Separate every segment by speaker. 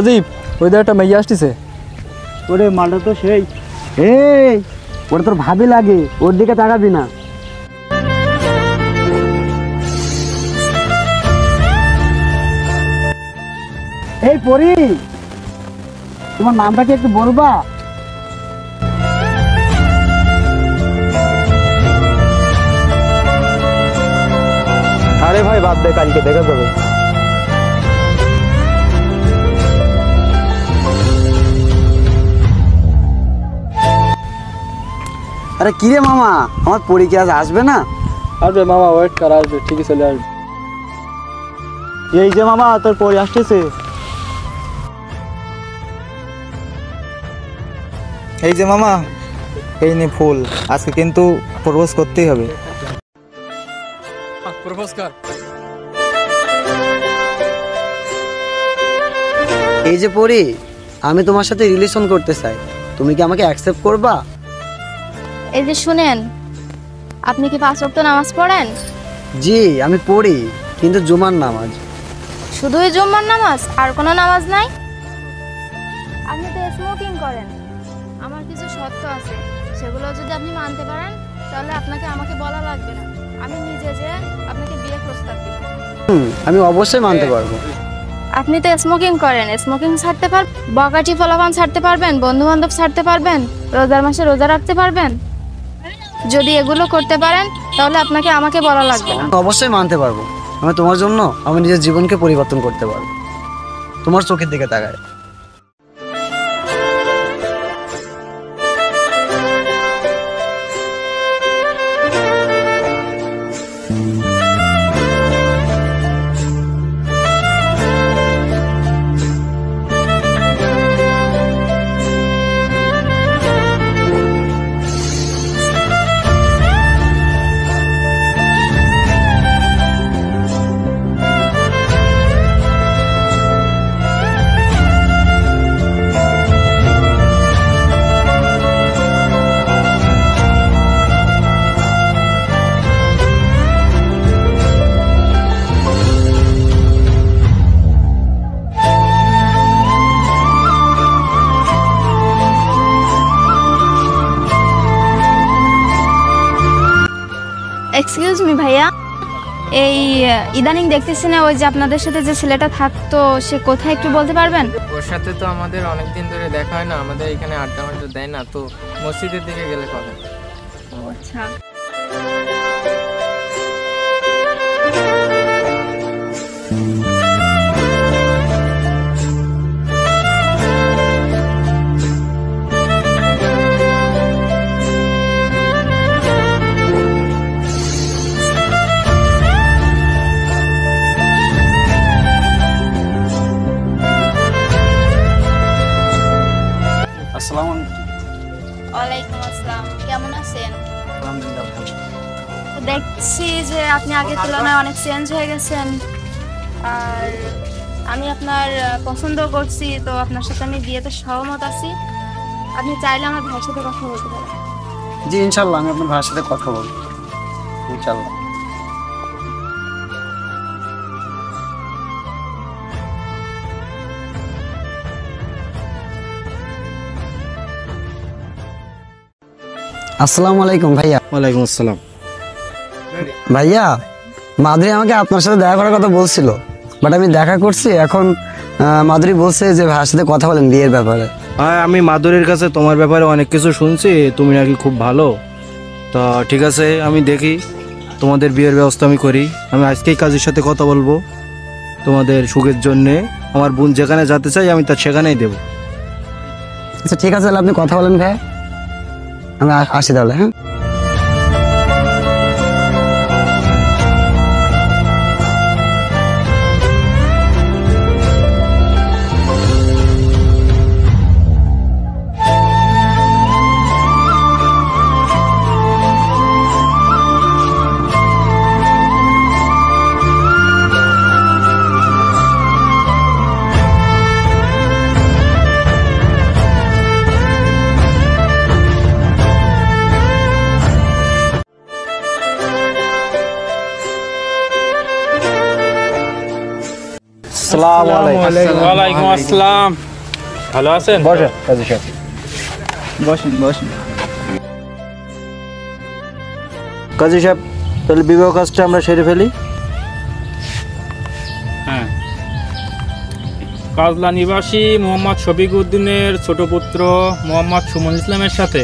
Speaker 1: সজীব ওই একটা মেয়ে আসতেছে।
Speaker 2: ওরে মালটা তো সেই, এই ওটা তোর ভাবি লাগে, ওর দিকে তাকাবি না। এই পরি, তোমার নামটা কি একটু বলবা?
Speaker 1: আরে ভাই বাদ দে, কালকে দেখা যাবে।
Speaker 2: আরে কিরে মামা, আমার পরি কি আজ আসবে না?
Speaker 1: আসবে মামা, ওয়েট কর, আসবে, ঠিকই চলে আসবে।
Speaker 2: এই যে মামা, তোর পরি আসতেছে।
Speaker 3: এই যে মামা, এই নে ফুল, আজকে কিন্তু প্রপোজ করতেই হবে।
Speaker 1: প্রপোজ কর।
Speaker 2: এই যে পরি, আমি তোমার সাথে রিলেশন করতে চাই, তুমি কি আমাকে অ্যাকসেপ্ট করবা?
Speaker 4: এই যে শুনেন, আপনি কি 5 ওয়াক্ত নামাজ পড়েন?
Speaker 2: জি আমি পড়ি, কিন্তু জুমার নামাজ।
Speaker 4: শুধুই জুম্মার নামাজ, আর কোনো নামাজ নাই? আপনি তো স্মোকিং করেন। আমার কিছু শর্ত আছে, সেগুলো যদি আপনি মানতে পারেন তাহলে আপনাকে আমাকে বলা লাগবে না, আমি নিজে যে আপনাকে বিয়ে প্রস্তাব দিব।
Speaker 2: আমি অবশ্যই মানতে পারবো।
Speaker 4: আপনি তো স্মোকিং করেন, স্মোকিং ছাড়তে পারবেন? বকাটি ফলাফান ছাড়তে পারবেন? বন্ধু বান্ধব ছাড়তে পারবেন? রোজার মাসে রোজা রাখতে পারবেন? যদি এগুলো করতে পারেন তাহলে আপনাকে আমাকে বলা লাগবে না।
Speaker 2: অবশ্যই মানতে পারবো। আমি তোমার জন্য আমার নিজের জীবনকে পরিবর্তন করতে পারবো, তোমার চোখের দিকে তাকায়।
Speaker 4: এক্সকিউজ মি ভাইয়া, এই ইদানিং দেখতেছি না ওই যে আপনাদের সাথে যে ছেলেটা থাকতো, সে কোথায় একটু বলতে পারবেন?
Speaker 5: ওর সাথে তো আমাদের অনেকদিন ধরে দেখা হয় না, আমাদের এখানে আড্ডা মাড্ডা দেয় না, তো মসজিদের দিকে গেলে পাবেন।
Speaker 4: ও আচ্ছা।
Speaker 2: আসসালামু আলাইকুম।
Speaker 4: ওয়ালাইকুম আসসালাম, কেমন আছেন?
Speaker 2: আলহামদুলিল্লাহ ভালো।
Speaker 4: দেখছি যে আপনি আগের তুলনায় অনেক চেঞ্জ হয়ে গেছেন, আর আমি আপনার পছন্দ করছি, তো আপনার সাথে আমি বিয়েতে সহমত আছি। আপনি চাইলে আমার ভাইয়ের সাথে কথা বলতে পারেন।
Speaker 2: জি ইনশাল্লাহ, আমি আপনার ভাইয়ের সাথে কথা বলবো ইনশাল্লাহ। আসসালামু আলাইকুম ভাইয়া।
Speaker 3: ওয়ালাইকুম আসসালাম।
Speaker 2: ভাইয়া, মাধুরী আমাকে আপনার সাথে দেখা করার কথা বলছিল, বাট আমি দেখা করছি। এখন মাধুরী বলছে যে ভাইয়ের সাথে কথা বলেন বিয়ের ব্যাপারে।
Speaker 6: হ্যাঁ, আমি মাধুরীর কাছে তোমার ব্যাপারে অনেক কিছু শুনছি, তুমি নাকি খুব ভালো। তা ঠিক আছে, আমি দেখি তোমাদের বিয়ের ব্যবস্থা আমি করি। আমি আজকেই কাজের সাথে কথা বলবো তোমাদের সুখের জন্যে। আমার বোন যেখানে যেতে চাই আমি তার সেখানেই দেবো।
Speaker 2: আচ্ছা ঠিক আছে, তাহলে আপনি কথা বলেন ভাইয়া, আমি আসি তাহলে। হ্যাঁ
Speaker 3: আসসালামু আলাইকুম।
Speaker 7: ওয়ালাইকুম আসসালাম। ভালো আছেন?
Speaker 3: বসেন কাজী সাহেব, বসেন বসেন।
Speaker 6: কাজী সাহেব, তাহলে বিবাহ কাজটা আমরা সেরে ফেলি।
Speaker 7: হ্যাঁ। কাজলা নিবাসী মোহাম্মদ শফিক উদ্দিনের ছোট পুত্র মোহাম্মদ সুমন ইসলামের সাথে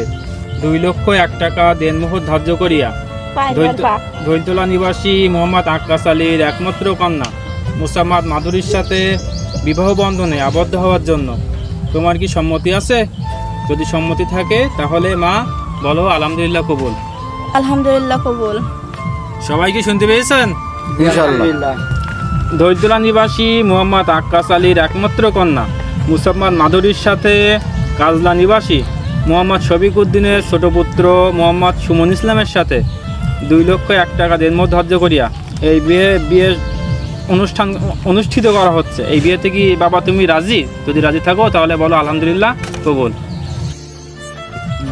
Speaker 7: 2,01,000 টাকা দেনমোহর ধার্য করিয়া দৈতলা নিবাসী মোহাম্মদ আক্কাস আলীর একমাত্র কন্যা মুসাম্মাদ মাধুরীর সাথে বিবাহ বন্ধনে আবদ্ধ হওয়ার জন্য তোমার কি সম্মতি আছে? যদি সম্মতি থাকে তাহলে মা বলো আলহামদুলিল্লাহ কবুল।
Speaker 4: আলহামদুলিল্লাহ কবুল।
Speaker 7: সবাই কি শুনতে পেয়েছেন?
Speaker 3: ইনশাআল্লাহ।
Speaker 7: দৈতলা নিবাসী মোহাম্মদ আক্কাস আলীর একমাত্র কন্যা মুসাম্মাদ মাধুরীর সাথে কাজলা নিবাসী মোহাম্মদ শফিক উদ্দিনের ছোট পুত্র মোহাম্মদ সুমন ইসলামের সাথে 2,01,000 টাকা দেনমোহর ধার্য করিয়া এই বিয়ের অনুষ্ঠান অনুষ্ঠিত করা হচ্ছে। এই বিয়েতে কি বাবা তুমি রাজি? যদি রাজি থাকো তাহলে বলো আলহামদুলিল্লাহ কবুল।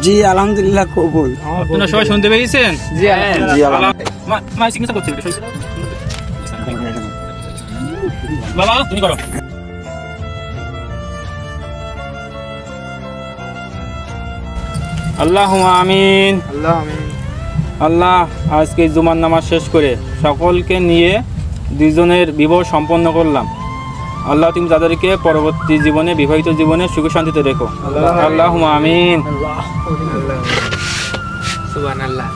Speaker 2: জি আলহামদুলিল্লাহ কবুল।
Speaker 7: আপনারা সবাই শুনতে পেয়েছেন?
Speaker 3: জি আলহামদুলিল্লাহ।
Speaker 7: মা চিকিৎসা করছি বাবা, তুমি করো। আল্লাহুম্মা আমিন। আল্লাহ, আজকে জুমার নামাজ শেষ করে সকলকে নিয়ে দুইজনের বিবাহ সম্পন্ন করলাম। আল্লাহ, তুমি তাদেরকে পরবর্তী জীবনে বিবাহিত জীবনে সুখ শান্তিতে রেখো। আল্লাহুম্মা আমিন।
Speaker 5: সুবহানাল্লাহ।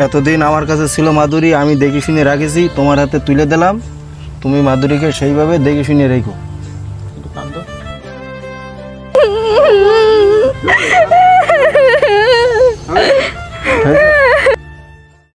Speaker 6: এতদিন আমার কাছে ছিল মাধুরী, আমি দেখে শুনে রাখেছি, তোমার হাতে তুলে দিলাম। তুমি মাধুরীকে সেইভাবে দেখে শুনে রেখো।